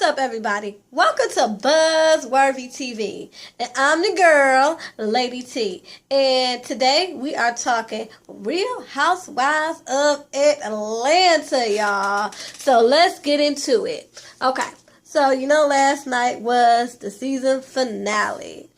What's up, everybody? Welcome to Buzzworthy TV. And I'm the girl, Lady T. And today we are talking Real Housewives of Atlanta, y'all. So let's get into it. Okay, so last night was the season finale.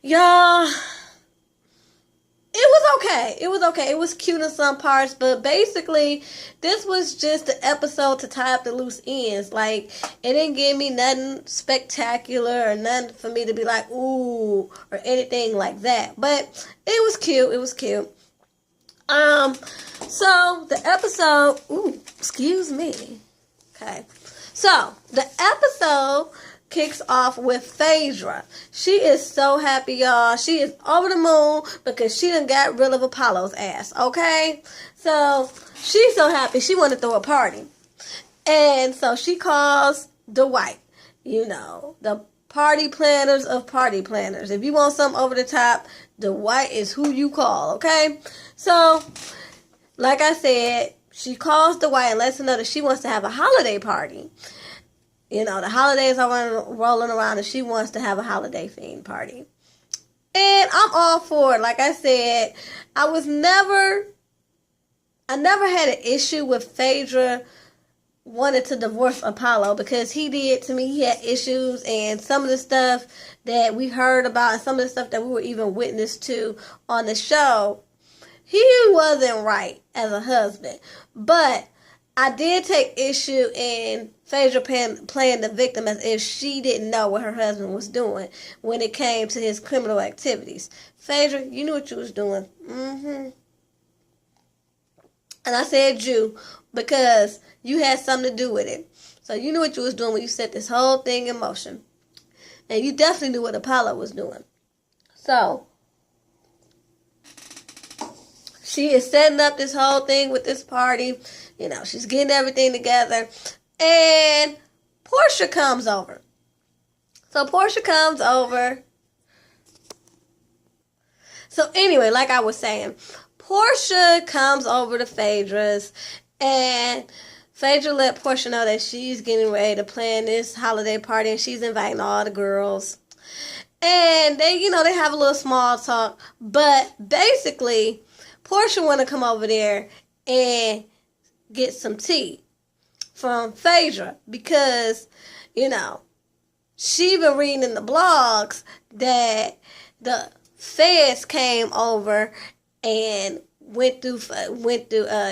Y'all, it was okay. It was cute in some parts, but basically, this was just the episode to tie up the loose ends. Like, it didn't give me nothing spectacular or nothing for me to be like, ooh, or anything like that. But it was cute. It was cute. So the episode, excuse me. Okay. So the episode kicks off with Phaedra. She is so happy, y'all. She is over the moon because she done got rid of Apollo's ass, okay? So she's so happy. She want to throw a party. And so she calls Dwight, the party planners of party planners. If you want something over the top, Dwight is who you call, okay? So, like I said, she calls Dwight and lets him know that she wants to have a holiday party. The holidays are rolling around and she wants to have a holiday themed party. And I'm all for it. Like I said, I never had an issue with Phaedra wanting to divorce Apollo because he did to me. He had issues, and some of the stuff that we heard about and some of the stuff that we were even witness to on the show, he wasn't right as a husband. But I did take issue in Phaedra playing the victim as if she didn't know what her husband was doing when it came to his criminal activities. Phaedra, you knew what you was doing. And I said you because you had something to do with it. So you knew what you was doing when you set this whole thing in motion. And you definitely knew what Apollo was doing. So she is setting up this whole thing with this party. She's getting everything together. And Portia comes over. So Portia comes over. So anyway, like I was saying, Portia comes over to Phaedra's. And Phaedra let Portia know that she's getting ready to plan this holiday party. And she's inviting all the girls. And they have a little small talk. But basically, Portia want to come over there and get some tea from Phaedra because, she been reading in the blogs that the feds came over and went through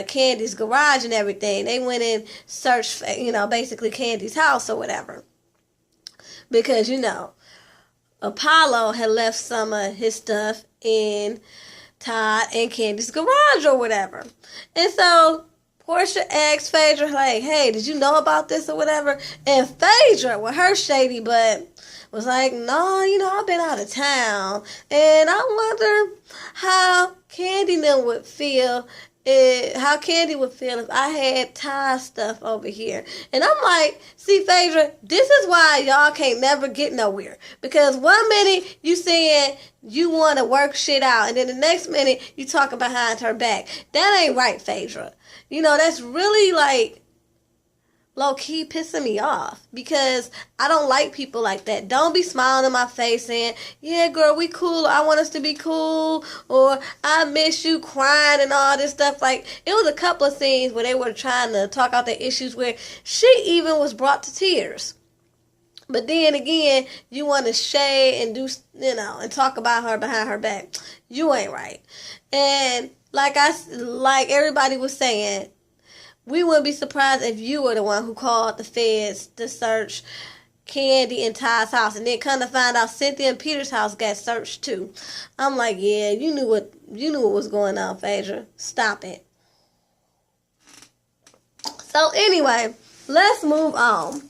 Candy's garage and everything. They went and searched, basically Candy's house or whatever. Because, Apollo had left some of his stuff in Todd and Candy's garage or whatever. And so Portia asked Phaedra, like, hey, did you know about this or whatever? And Phaedra, with her shady butt, was like, no, I've been out of town. And I wonder how Candy would feel if I had Ty stuff over here. And I'm like, see, Phaedra, this is why y'all can't never get nowhere. Because one minute you saying you want to work shit out, and then the next minute you talking behind her back. That ain't right, Phaedra. That's really like low-key pissing me off because I don't like people like that. Don't be smiling in my face saying, yeah, girl, we cool. I want us to be cool. Or I miss you crying and all this stuff. Like, it was a couple of scenes where they were trying to talk out their issues where she even was brought to tears. But then again, you want to shade and do, and talk about her behind her back. You ain't right. And like everybody was saying, we wouldn't be surprised if you were the one who called the feds to search Candy and Ty's house, and then come to find out Cynthia and Peter's house got searched too. I'm like, yeah, you knew what was going on, Phaedra. Stop it. So anyway, let's move on.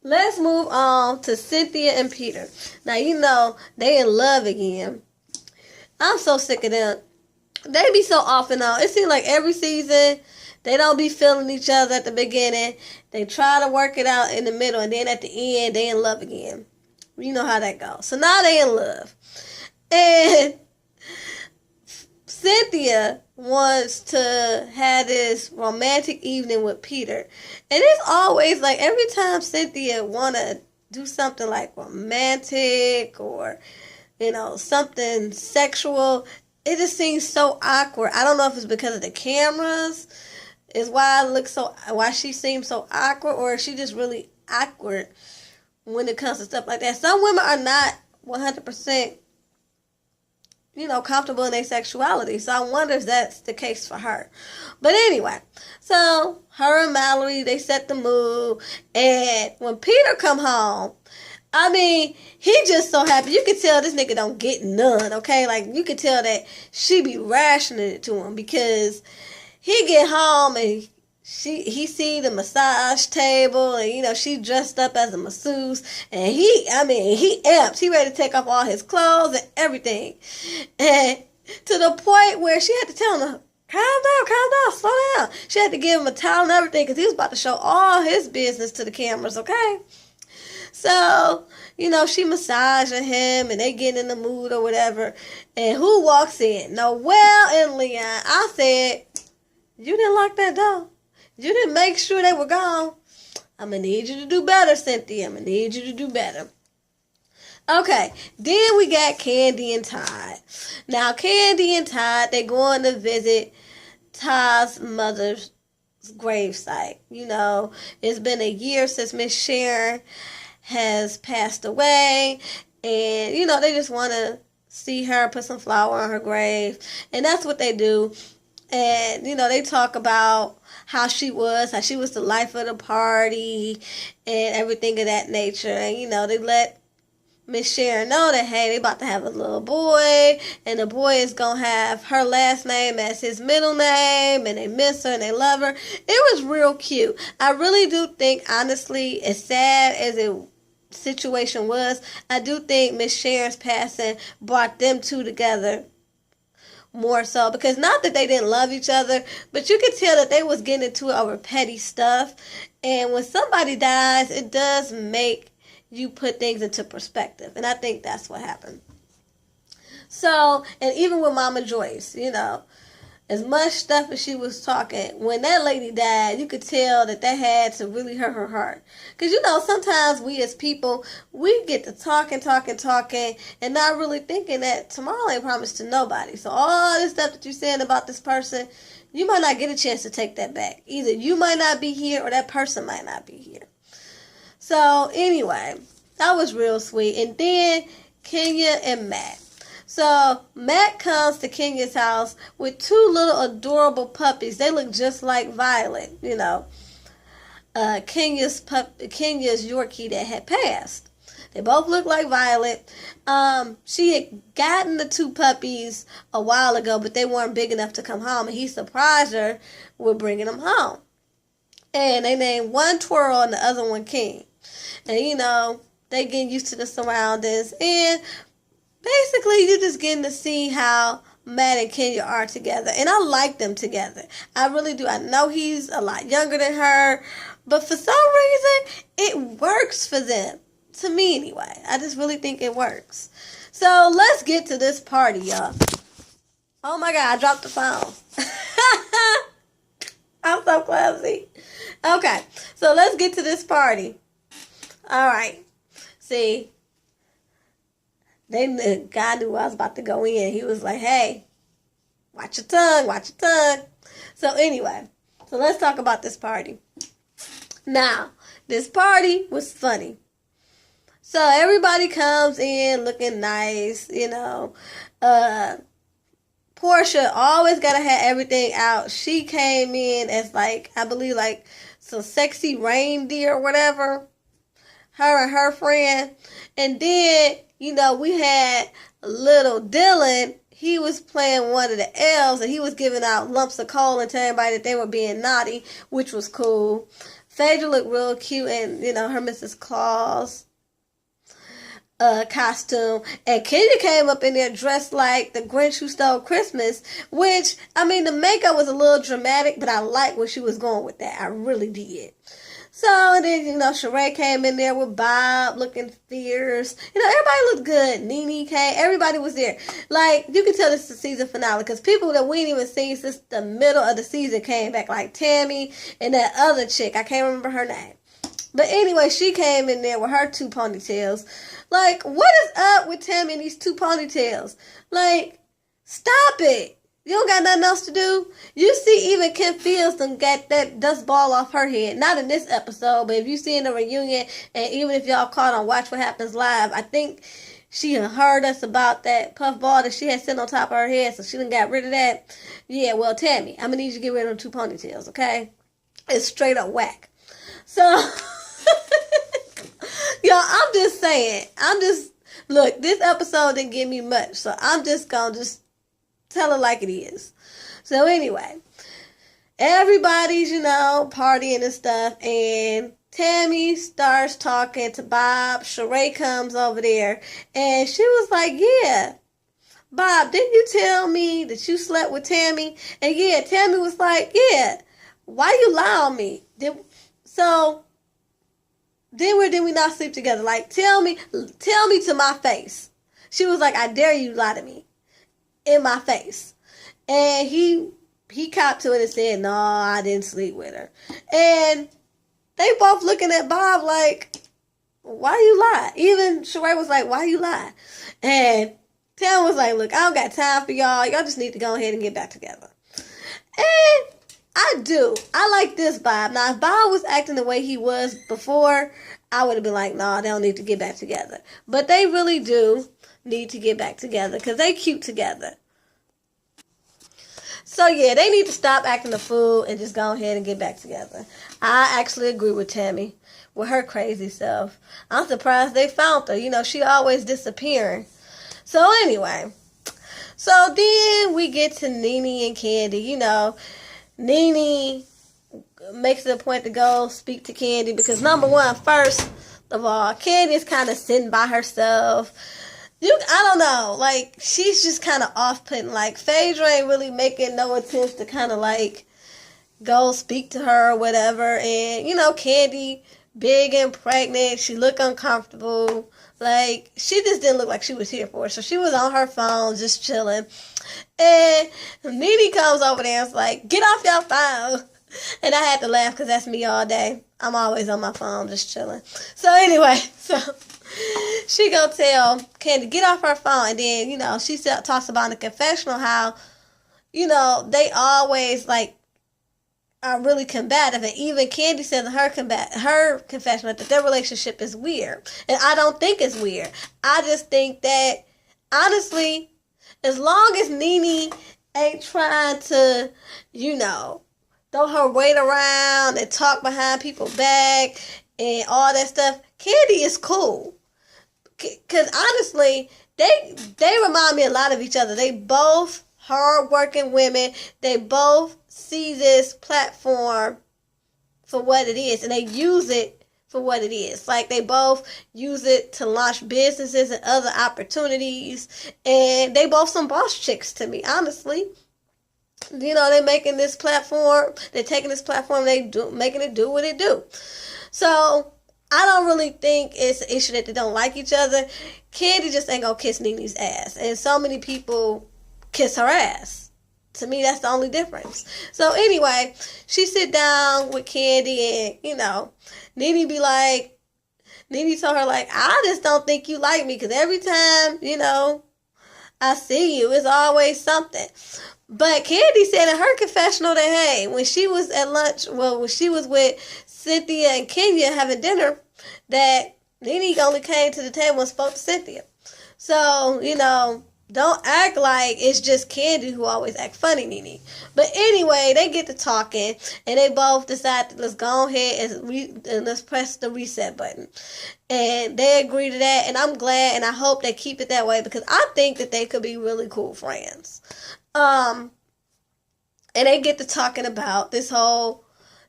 Let's move on to Cynthia and Peter. Now they in love again. I'm so sick of them. They be so off and on. It seems like every season they don't be feeling each other at the beginning. They try to work it out in the middle, and then at the end, they in love again. You know how that goes. So now they in love. And Cynthia wants to have this romantic evening with Peter. And it's always like every time Cynthia want to do something like romantic or, something sexual, it just seems so awkward. I don't know if it's because of the cameras is why she seems so awkward, or is she just really awkward when it comes to stuff like that. Some women are not 100%, comfortable in their sexuality. So I wonder if that's the case for her. But anyway, so her and Mallory, they set the mood. And when Peter come home, he just so happy. You can tell this nigga don't get none, okay? Like, you can tell that she be rationing it to him, because he get home and he see the massage table, and she dressed up as a masseuse, and he amped. He ready to take off all his clothes and everything, and to the point where she had to tell him, calm down, slow down. She had to give him a towel and everything, because he was about to show all his business to the cameras, okay? So, she massaging him, and they get in the mood or whatever, and who walks in? Noelle and Leon. I said, you didn't lock that door. You didn't make sure they were gone. I'm going to need you to do better, Cynthia. I'm going to need you to do better. Okay, then we got Candy and Todd. Now, Candy and Todd, they going to visit Todd's mother's gravesite. It's been a year since Miss Sharon has passed away. And, they just want to see her, put some flower on her grave. And that's what they do. And, they talk about how she was the life of the party and everything of that nature. And, they let Miss Sharon know that, hey, they about to have a little boy, and the boy is going to have her last name as his middle name, and they miss her and they love her. It was real cute. I really do think, honestly, as sad as the situation was, I do think Miss Sharon's passing brought them two together more so, because not that they didn't love each other, but you could tell that they was getting into over petty stuff. And when somebody dies, it does make you put things into perspective, and I think that's what happened. So, and even with Mama Joyce, as much stuff as she was talking, when that lady died, you could tell that had to really hurt her heart. Because, sometimes we as people, we get to talking, and not really thinking that tomorrow ain't promised to nobody. So all this stuff that you're saying about this person, you might not get a chance to take that back. Either you might not be here, or that person might not be here. So anyway, that was real sweet. And then Kenya and Matt. So Matt comes to Kenya's house with two little adorable puppies. They look just like Violet, Kenya's Yorkie that had passed. They both look like Violet. She had gotten the two puppies a while ago, but they weren't big enough to come home, and he surprised her with bringing them home. And they named one Twirl and the other one King. And, they getting used to the surroundings, and basically, you're just getting to see how Matt and Kenya are together. And I like them together. I really do. I know he's a lot younger than her, but for some reason, it works for them. To me, anyway. I just really think it works. So, let's get to this party, y'all. Oh, my God. I dropped the phone. I'm so clumsy. Okay. So, let's get to this party. All right. See, the guy knew I was about to go in. He was like, hey, watch your tongue. So anyway, so let's talk about this party. Now, this party was funny. So everybody comes in looking nice, Portia always got to have everything out. She came in as I believe some sexy reindeer or whatever. Her and her friend. And then, we had little Dylan. He was playing one of the elves, and he was giving out lumps of coal and telling everybody that they were being naughty, which was cool. Phaedra looked real cute in, her Mrs. Claus costume. And Kenya came up in there dressed like the Grinch Who Stole Christmas, which, the makeup was a little dramatic, but I like where she was going with that. I really did. So, and then, Sheree came in there with Bob looking fierce. Everybody looked good. Nene came. Everybody was there. Like, you can tell this is the season finale because people that we ain't even seen since the middle of the season came back. Like Tammy and that other chick. I can't remember her name. But anyway, she came in there with her 2 ponytails. Like, what is up with Tammy and these 2 ponytails? Like, stop it. You don't got nothing else to do? You see even Kim Fields done got that dust ball off her head. Not in this episode, but if you see in the reunion, and even if y'all caught on Watch What Happens Live, I think she heard us about that puff ball that she had sitting on top of her head, so she done got rid of that. Yeah, well, Tammy, I'm going to need you to get rid of them 2 ponytails, okay? It's straight up whack. So, y'all, I'm just saying. Look, this episode didn't give me much, so I'm just going to tell it like it is. So anyway, everybody's, partying and stuff, and Tammy starts talking to Bob. Sheree comes over there, and she was like, yeah, Bob, didn't you tell me that you slept with Tammy? And yeah, Tammy was like, yeah, why you lie on me? So, did we not sleep together? Like, tell me to my face. She was like, I dare you to lie to me. In my face. And he copped to it and said, no, I didn't sleep with her. And they both looking at Bob like, why you lie? Even Sheree was like, why you lie? And Tam was like, look, I don't got time for y'all. Y'all just need to go ahead and get back together. And I like this Bob. Now, if Bob was acting the way he was before, I would have been like, nah, they don't need to get back together. But they really do need to get back together because they cute together. So yeah, they need to stop acting a fool and just go ahead and get back together. I actually agree with Tammy with her crazy self. I'm surprised they found her. She always disappearing. So anyway, so then we get to Nene and Candy. Nene makes it a point to go speak to Candy because number one, first of all, Candy is kind of sitting by herself. I don't know, like, she's just kind of off-putting. Like, Phaedra ain't really making no attempts to kind of, like, go speak to her or whatever. And, Candy, big and pregnant, she looked uncomfortable. Like, she just didn't look like she was here for it. So she was on her phone, just chilling. And Nene comes over there and is like, get off your phone. And I had to laugh because that's me all day. I'm always on my phone, just chilling. So anyway, she gonna tell Candy, get off her phone. And then, she talks about in the confessional how, they always, like, are really combative. And even Candy said in her confessional that their relationship is weird. And I don't think it's weird. I just think that, honestly, as long as Nene ain't trying to, throw her weight around and talk behind people's back and all that stuff, Candy is cool. Because honestly, they remind me a lot of each other. They both hard-working women. They both see this platform for what it is, and they use it for what it is. Like, they both use it to launch businesses and other opportunities, and they both some boss chicks to me, honestly. They're making this platform, they're taking this platform, making it do what it do. So, I don't really think it's an issue that they don't like each other. Candy just ain't gonna kiss Nene's ass. And so many people kiss her ass. To me, that's the only difference. So anyway, she sit down with Candy and, Nene be like, Nene told her, like, I just don't think you like me because every time, I see you, it's always something. But Candy said in her confessional that, hey, when she was at lunch, when she was with Cynthia and Kenya having dinner, that Nene only came to the table and spoke to Cynthia. So, don't act like it's just Candy who always act funny, Nene. But anyway, they get to talking, and they both decide to let's go ahead and let's press the reset button. And they agree to that, and I'm glad, and I hope they keep it that way because I think that they could be really cool friends. And they get to talking about this whole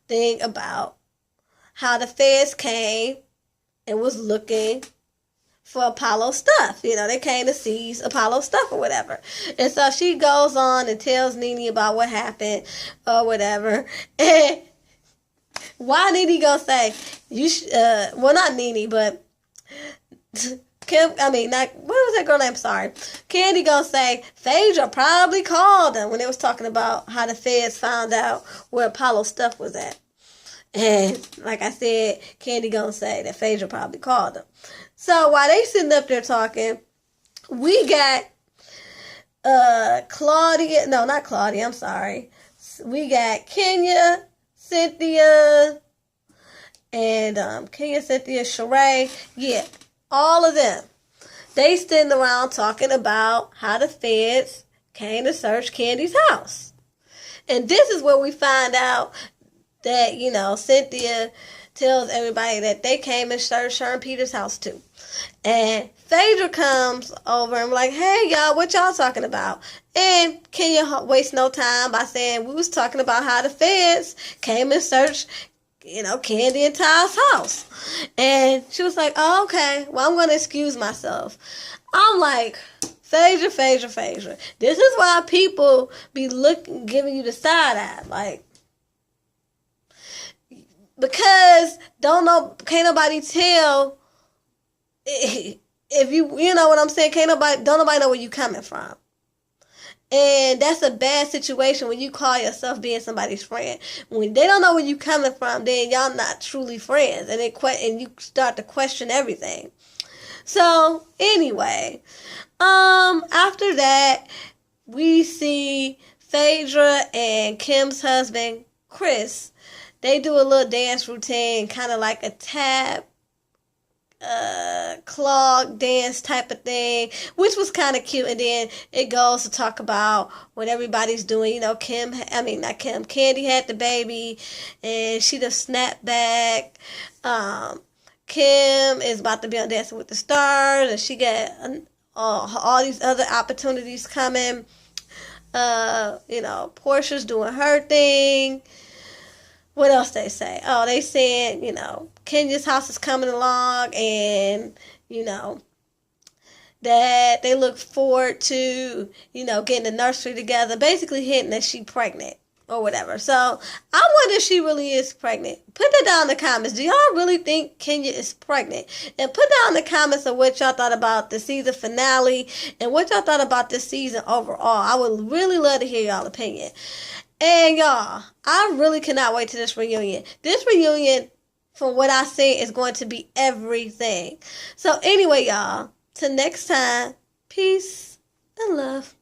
thing about how the feds came and was looking for Apollo stuff. They came to seize Apollo stuff or whatever. And so she goes on and tells Nene about what happened or whatever. And Why Nene gonna say well, not Nene, but Kim, I mean, not, what was that girl name? Sorry. Candy gonna say, Phaedra probably called them when they was talking about how the feds found out where Apollo's stuff was at. And like I said, Candy gonna say that Phaedra probably called them. So while they sitting up there talking, we got Claudia, no, not Claudia, I'm sorry. We got Kenya, Cynthia, and Kenya, Cynthia, Sheree. Yeah. All of them, they sitting around talking about how the feds came to search Candy's house. And this is where we find out that, Cynthia tells everybody that they came and searched Sharon Peters' house too. And Phaedra comes over and like, hey, y'all, what y'all talking about? And Kenya waste no time by saying we was talking about how the feds came and searched Candy and Ty's house. And she was like, oh, okay, well, I'm going to excuse myself. I'm like, Phaedra. This is why people be giving you the side eye. Like, because can't nobody tell if you know what I'm saying? Don't nobody know where you coming from. And that's a bad situation when you call yourself being somebody's friend. When they don't know where you coming from, then y'all not truly friends. And you start to question everything. So, anyway, after that, we see Phaedra and Kim's husband, Chris. They do a little dance routine, kind of like a tap, clog dance type of thing, which was kind of cute. And then it goes to talk about what everybody's doing. Candy had the baby and she just snapped back. Kim is about to be on Dancing with the Stars, and she got all these other opportunities coming. Portia's doing her thing. What else they say? Oh, they said, Kenya's house is coming along, and, that they look forward to, getting the nursery together, basically hinting that she's pregnant or whatever. So I wonder if she really is pregnant. Put that down in the comments. Do y'all really think Kenya is pregnant? And put down in the comments of what y'all thought about the season finale and what y'all thought about this season overall. I would really love to hear y'all opinion. And y'all, I really cannot wait to this reunion. This reunion, from what I see, is going to be everything. So anyway, y'all, till next time, peace and love.